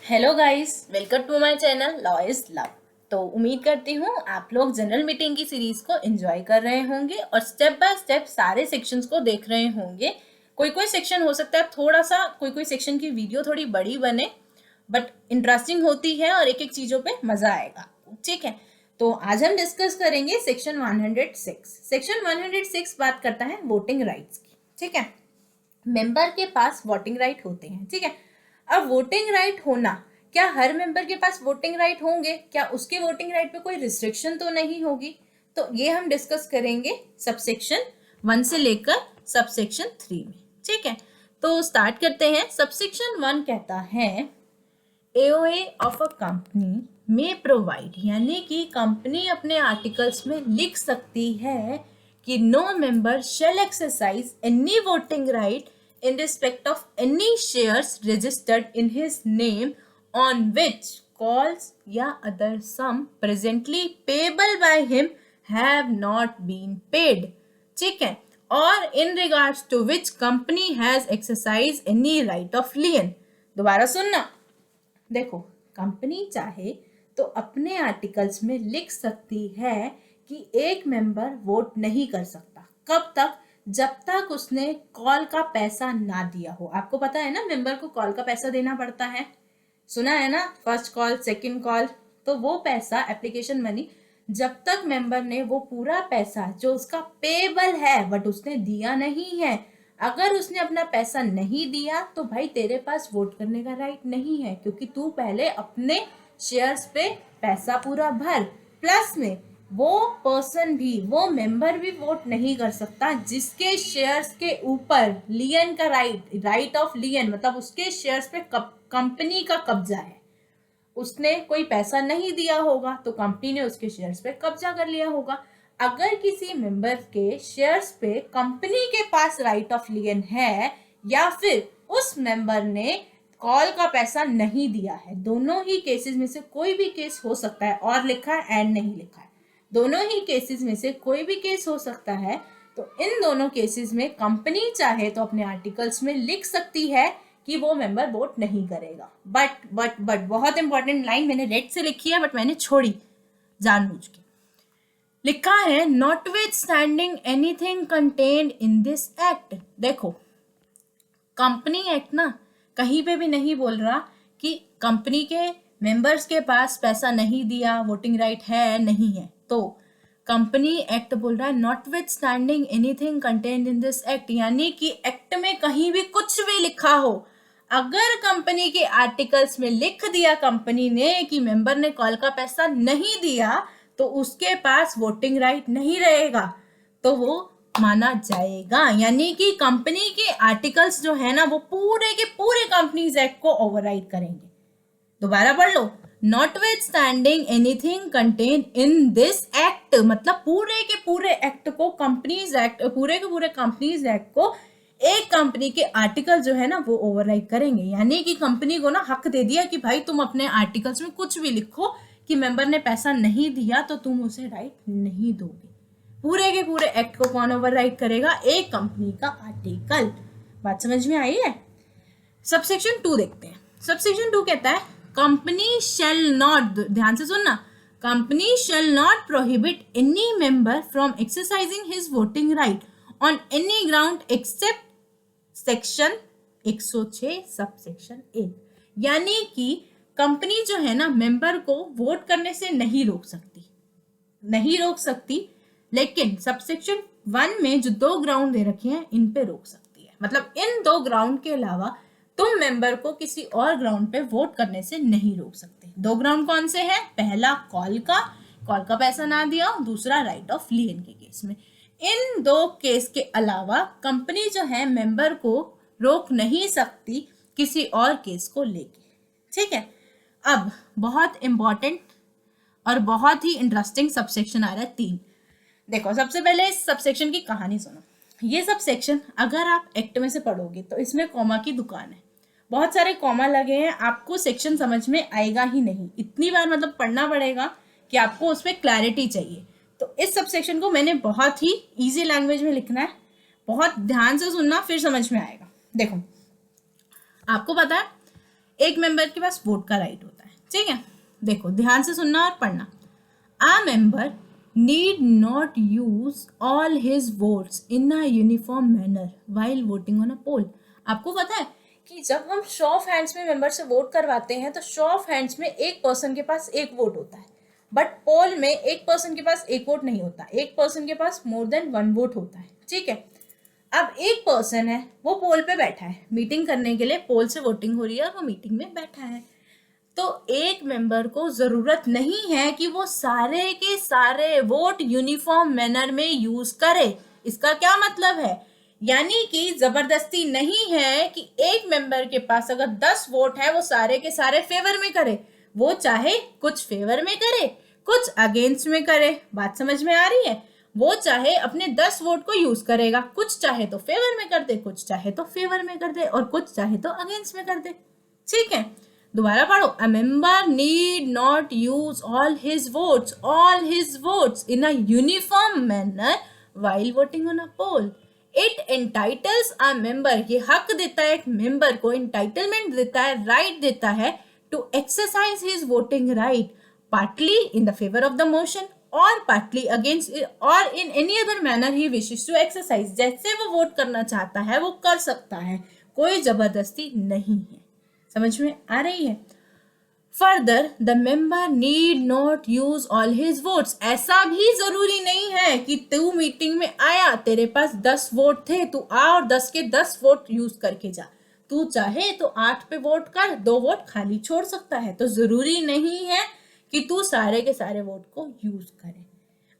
Hello guys, welcome to my channel law is love. तो उम्मीद करती हूँ आप लोग जनरल मीटिंग की सीरीज को एंजॉय कर रहे होंगे और स्टेप बाय स्टेप सारे सेक्शंस को देख रहे होंगे। कोई कोई सेक्शन हो सकता है थोड़ा सा, कोई सेक्शन की वीडियो थोड़ी बड़ी बने, बट इंटरेस्टिंग होती है और एक एक चीज़ों पे मज़ा आएगा। ठीक है, तो आज हम डिस्कस करेंगे सेक्शन 106। सेक्शन 106 बात करता है वोटिंग राइट्स की। ठीक है, मेंबर के पास वोटिंग राइट होते हैं। ठीक है, अब वोटिंग राइट होना, क्या हर मेंबर के पास वोटिंग राइट होंगे? क्या उसके वोटिंग राइट पे कोई रिस्ट्रिक्शन तो नहीं होगी? तो ये हम डिस्कस करेंगे सबसेक्शन 1 से लेकर सबसेक्शन 3 में। ठीक है, तो स्टार्ट करते हैं। सबसेक्शन 1 कहता है एओए ऑफ अ कंपनी में प्रोवाइड, यानी कि कंपनी अपने आर्टिकल्स में लिख सकती है कि no member shall exercise any voting right in respect of any shares registered in his name on which calls या other sum presently payable by him have not been paid. ठीक है, और in regards to which company has exercised any right of lien. दोबारा सुनना, देखो, company चाहे तो अपने आर्टिकल्स में लिख सकती है कि एक मेंबर वोट नहीं कर सकता। कब तक? जब तक उसने कॉल का पैसा ना दिया हो। आपको पता है ना, मेंबर को कॉल का पैसा देना पड़ता है, सुना है ना, फर्स्ट कॉल, सेकंड कॉल। तो वो पैसा, एप्लीकेशन मनी, जब तक मेंबर ने वो पूरा पैसा जो उसका पेबल है बट उसने दिया नहीं है, अगर उसने अपना पैसा नहीं दिया तो भाई तेरे पास वोट करने का राइट नहीं है, क्योंकि तू पहले अपने शेयर्स पे पैसा पूरा भर। प्लस में वो पर्सन भी, वो मेंबर भी वोट नहीं कर सकता जिसके शेयर्स के ऊपर लियन का राइट ऑफ लियन, मतलब उसके शेयर्स पे कंपनी का कब्जा है। उसने कोई पैसा नहीं दिया होगा तो कंपनी ने उसके शेयर्स पे कब्जा कर लिया होगा। अगर किसी मेंबर के शेयर्स पे कंपनी के पास राइट ऑफ लियन है या फिर उस मेंबर ने कॉल का पैसा नहीं दिया है, दोनों ही केसेस में से कोई भी केस हो सकता है, और लिखा है एंड नहीं लिखा है, दोनों ही केसेस में से कोई भी केस हो सकता है। तो इन दोनों केसेस में कंपनी चाहे तो अपने आर्टिकल्स में लिख सकती है कि वो मेंबर वोट नहीं करेगा। बट बहुत इंपॉर्टेंट लाइन मैंने रेड से लिखी है बट मैंने छोड़ी जानबूझ के। लिखा है not with standing anything contained in this act. देखो, कंपनी एक्ट ना कहीं पे भी नहीं बोल रहा कि कंपनी के मेंबर्स के पास पैसा नहीं दिया, वोटिंग राइट है नहीं है। तो कंपनी एक्ट बोल रहा है not with standing anything contained in this act, यानी कि एक्ट में कहीं भी कुछ भी लिखा हो, अगर कंपनी के आर्टिकल्स में लिख दिया कंपनी ने कि मेंबर ने कॉल का पैसा नहीं दिया तो उसके पास वोटिंग राइट नहीं रहेगा, तो वो माना जाएगा। यानी कि कंपनी के आर्टिकल्स जो है ना वो पूरे के पूरे कंपनीज एक्ट को ओवरराइड करेंगे। दोबारा पढ़ लो, notwithstanding anything contain in this act, मतलब पूरे के पूरे एक्ट को, कंपनीज एक्ट, पूरे के पूरे कंपनीज एक्ट को एक कंपनी के आर्टिकल जो है ना वो ओवरराइड करेंगे। यानी कि कंपनी को ना हक दे दिया कि भाई तुम अपने आर्टिकल्स में कुछ भी लिखो कि मेंबर ने पैसा नहीं दिया तो तुम उसे राइट नहीं दोगे। पूरे के पूरे एक्ट को कौन ओवरराइड करेगा? एक कंपनी का आर्टिकल। बात समझ में आई है? सबसेक्शन 2 देखते हैं। सबसेक्शन 2 कहता है कंपनी शेल नॉट, ध्यान से सुनना, company shall not prohibit any member from exercising his voting right on any ground except section 106 subsection 1। यानी कि कंपनी जो है ना मेंबर को वोट करने से नहीं रोक सकती, लेकिन सबसेक्शन 1 में जो 2 ग्राउंड दे रखे हैं इन पे रोक सकती है। मतलब इन 2 ग्राउंड के अलावा तुम मेंबर को किसी और ग्राउंड पे वोट करने से नहीं रोक सकते। 2 ग्राउंड कौन से हैं? पहला कॉल का पैसा ना दिया, दूसरा राइट ऑफ लियन के केस में। इन 2 केस के अलावा कंपनी जो है मेंबर को रोक नहीं सकती किसी और केस को लेके। ठीक है, अब बहुत इंपॉर्टेंट और बहुत ही इंटरेस्टिंग सबसेक्शन आ रहा है 3। देखो, सबसे पहले इस सबसेक्शन की कहानी सुनो। ये सबसेक्शन अगर आप एक्ट में से पढ़ोगे तो इसमें कॉमा की दुकान है, बहुत सारे कॉमा लगे हैं, आपको सेक्शन समझ में आएगा ही नहीं। इतनी बार मतलब पढ़ना पड़ेगा कि आपको उसमें क्लैरिटी चाहिए। तो इस सबसेक्शन को मैंने बहुत ही इजी लैंग्वेज में लिखना है, बहुत ध्यान से सुनना फिर समझ में आएगा। देखो, आपको पता है एक मेंबर के पास वोट का राइट होता है, ठीक है। देखो ध्यान से सुनना और पढ़ना। A member need not use all his votes in a uniform manner while voting on a poll। आपको पता है कि जब हम शो ऑफ हैंड्स में मेंबर से वोट करवाते हैं तो शो ऑफ हैंड्स में एक पर्सन के पास एक वोट होता है, बट पोल में एक पर्सन के पास एक वोट नहीं होता, एक पर्सन के पास मोर देन वन वोट होता है, ठीक है। अब एक पर्सन है, वो पोल पे बैठा है, मीटिंग करने के लिए पोल से वोटिंग हो रही है और वो मीटिंग में बैठा है, तो एक मेंबर को जरूरत नहीं है कि वो सारे के सारे वोट यूनिफॉर्म मैनर में यूज करे। इसका क्या मतलब है, यानी कि जबरदस्ती नहीं है कि एक मेंबर के पास अगर 10 वोट है वो सारे के सारे फेवर में करे, वो चाहे कुछ फेवर में करे कुछ अगेंस्ट में करे। बात समझ में आ रही है? वो चाहे अपने 10 वोट को यूज करेगा, कुछ चाहे तो फेवर में कर दे, कुछ चाहे तो फेवर में कर दे और कुछ चाहे तो अगेंस्ट में कर दे, ठीक है। दोबारा पढ़ो। A member need not use all his votes in a uniform manner while voting on a poll. It entitles a member, ये हक देता है एक मेंबर को, एंटाइटलमेंट देता है, राइट देता है to exercise his voting right partly in the favour of the motion और पार्टली अगेंस्ट और in any other manner he wishes to exercise. जैसे वो वोट करना चाहता है वो कर सकता है, कोई जबरदस्ती नहीं है। समझ में आ रही है? Further the member need not use all his votes. ऐसा भी जरूरी नहीं है कि तू मीटिंग में आया, तेरे पास 10 वोट थे, तू आ और 10 के 10 वोट यूज करके जा। तू चाहे तो 8 पे वोट कर, 2 वोट खाली छोड़ सकता है। तो जरूरी नहीं है कि तू सारे के सारे वोट को यूज करे।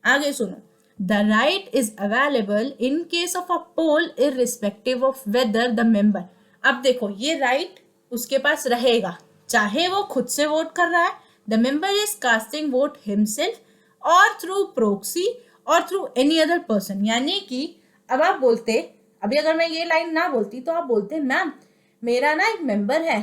आगे सुनो। The right is available in case of a poll irrespective of whether the member. अब देखो ये राइट उसके पास रहेगा, चाहे वो खुद से वोट कर रहा है, the member is casting vote himself और थ्रू प्रोक्सी और थ्रू एनी अदर पर्सन। यानी कि अब आप बोलते, अभी अगर मैं ये लाइन ना बोलती तो आप बोलते मैम मेरा ना एक मेंबर है,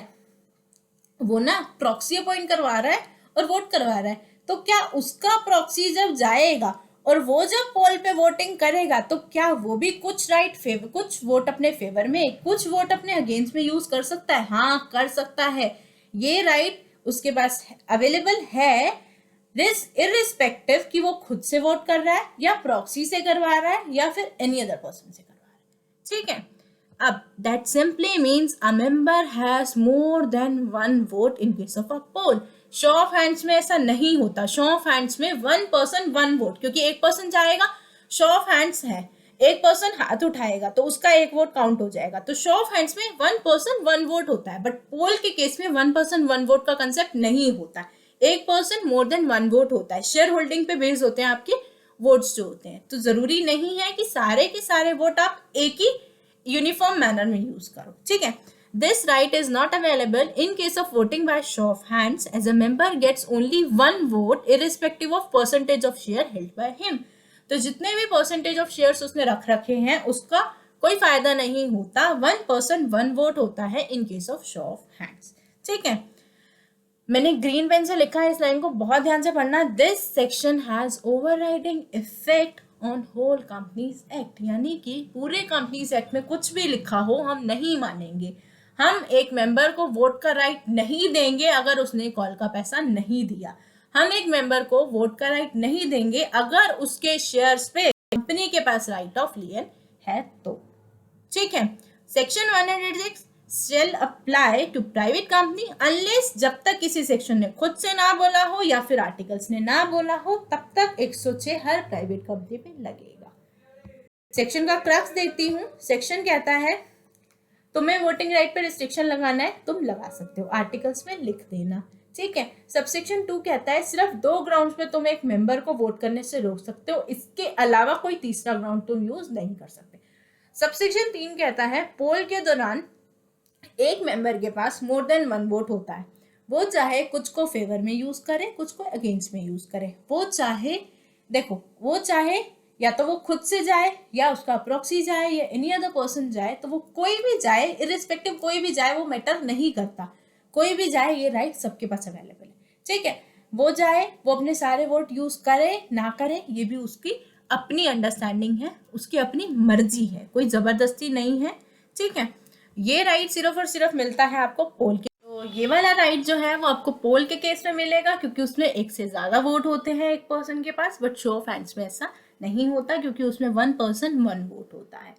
वो ना प्रॉक्सी अपॉइंट करवा रहा है और वोट करवा रहा है, तो क्या उसका प्रॉक्सी जब जाएगा और वो जब पोल पे वोटिंग करेगा तो क्या वो भी कुछ राइट फेवर, कुछ वोट अपने फेवर में, कुछ वोट अपने अगेंस्ट में यूज कर सकता है? हाँ कर सकता है। ये राइट उसके पास अवेलेबल है इररिस्पेक्टिव कि वो खुद से वोट कर रहा है या प्रॉक्सी से करवा रहा है या फिर एनी अदर पर्सन से करवा रहा है, ठीक है। अब that simply means a member has more than one vote in case of a poll। Show of hands में ऐसा नहीं होता। शो ऑफ हैंड्स में वन पर्सन वन वोट, क्योंकि एक पर्सन जाएगा, शो ऑफ हैंड्स है, एक पर्सन हाथ उठाएगा तो उसका एक वोट काउंट हो जाएगा। तो शो ऑफ हैंड्स में वन पर्सन वन वोट होता है, बट पोल के केस में वन पर्सन वन वोट का कंसेप्ट नहीं होता। एक person more than one vote होता है। शेयर होल्डिंग पे बेस्ड होते हैं आपके वोट्स जो होते हैं। तो जरूरी नहीं है कि सारे के सारे वोट आप एक ही यूनिफॉर्म मैनर में यूज करो, ठीक है। This right is not available in case of voting by show of hands as a member gets only one vote irrespective of percentage of share held by him. तो जितने भी percentage of shares उसने रख रखे हैं उसका कोई फायदा नहीं होता। वन पर्सन वन वोट होता है इन case of show of hands, ठीक है। मैंने ग्रीन पेन से लिखा है, इस लाइन को बहुत ध्यान से पढ़ना। This section has overriding effect on whole Companies Act. यानी कि पूरे कंपनीज एक्ट में कुछ भी लिखा हो हम नहीं मानेंगे। हम एक मेंबर को वोट का राइट नहीं देंगे अगर उसने कॉल का पैसा नहीं दिया। हम एक मेंबर को वोट का राइट नहीं देंगे अगर उसके शेयर्स पे कंपनी के पास राइट ऑफ लियन है तो, ठीक है। Section 106 shall apply to private company unless, जब तक किसी सेक्शन ने खुद से ना बोला हो या फिर आर्टिकल्स ने ना बोला हो तब तक 106 हर प्राइवेट कंपनी पे लगेगा। सेक्शन का क्रक्स देखती हूँ। सेक्शन कहता है तुम्हें वोटिंग राइट पे रिस्ट्रिक्शन लगाना है, तुम लगा सकते हो, आर्टिकल्स में लिख देना, ठीक है। सबसेक्शन 2 कहता है सिर्फ 2 ग्राउंड्स पे तुम एक मेंबर को वोट करने से रोक सकते हो, इसके अलावा कोई तीसरा ग्राउंड तुम यूज नहीं कर सकते। सबसेक्शन 3 कहता है पोल के दौरान एक मेंबर के पास मोर देन वन वोट होता है, वो चाहे कुछ को फेवर में यूज करे कुछ को अगेंस्ट में यूज करे। वो चाहे, देखो वो चाहे या तो वो खुद से जाए या उसका प्रॉक्सी जाए या एनी अदर पर्सन जाए, तो वो कोई भी जाए, इररिस्पेक्टिव कोई भी जाए, वो मैटर नहीं करता, कोई भी जाए, ये राइट सबके पास अवेलेबल है, ठीक है। वो जाए, वो अपने सारे वोट यूज करे ना करे, ये भी उसकी अपनी अंडरस्टैंडिंग है, उसकी अपनी मर्जी है, कोई जबरदस्ती नहीं है, ठीक है। ये राइट सिर्फ और सिर्फ मिलता है आपको पोल के। तो तो ये वाला राइट जो है वो आपको पोल के केस में मिलेगा, क्योंकि उसमें एक से ज़्यादा वोट होते हैं एक पर्सन के पास, बट शो ऑफ हैंड्स में ऐसा नहीं होता, क्योंकि उसमें 1 पर्सन 1 वोट होता है।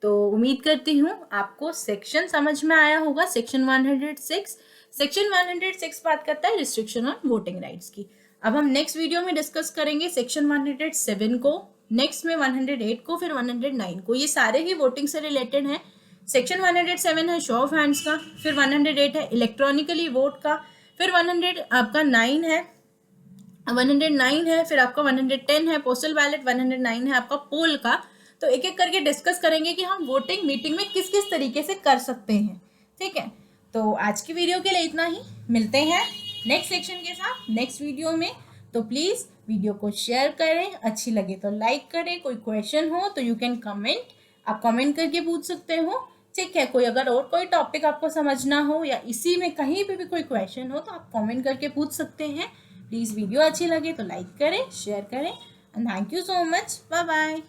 तो उम्मीद करती हूँ आपको सेक्शन समझ में आया होगा। सेक्शन 106 बात करता है रिस्ट्रिक्शन ऑन वोटिंग राइट्स की। अब हम नेक्स्ट वीडियो में डिस्कस करेंगे सेक्शन 107 को, नेक्स्ट में 108 को, फिर 109 को। ये सारे ही वोटिंग से रिलेटेड हैं। सेक्शन 107 है शो ऑफ हैंड्स का, फिर 108 है इलेक्ट्रॉनिकली वोट का, फिर 100 आपका 9 है 109 है, फिर आपका 110 है पोस्टल बैलेट, 109 है आपका पोल का। तो एक एक करके डिस्कस करेंगे कि हम वोटिंग मीटिंग में किस किस तरीके से कर सकते हैं। ठीक है, तो आज की वीडियो के लिए इतना ही। मिलते हैं नेक्स्ट सेक्शन के साथ नेक्स्ट वीडियो में। तो प्लीज़ वीडियो को शेयर करें, अच्छी लगे तो लाइक करें, कोई क्वेश्चन हो तो यू कैन कमेंट, आप कमेंट करके पूछ सकते हो। ठीक है, कोई अगर और कोई टॉपिक आपको समझना हो या इसी में कहीं पे भी कोई क्वेश्चन हो तो आप कमेंट करके पूछ सकते हैं। प्लीज़ वीडियो अच्छी लगे तो लाइक करें, शेयर करें, and thank you so much. Bye bye.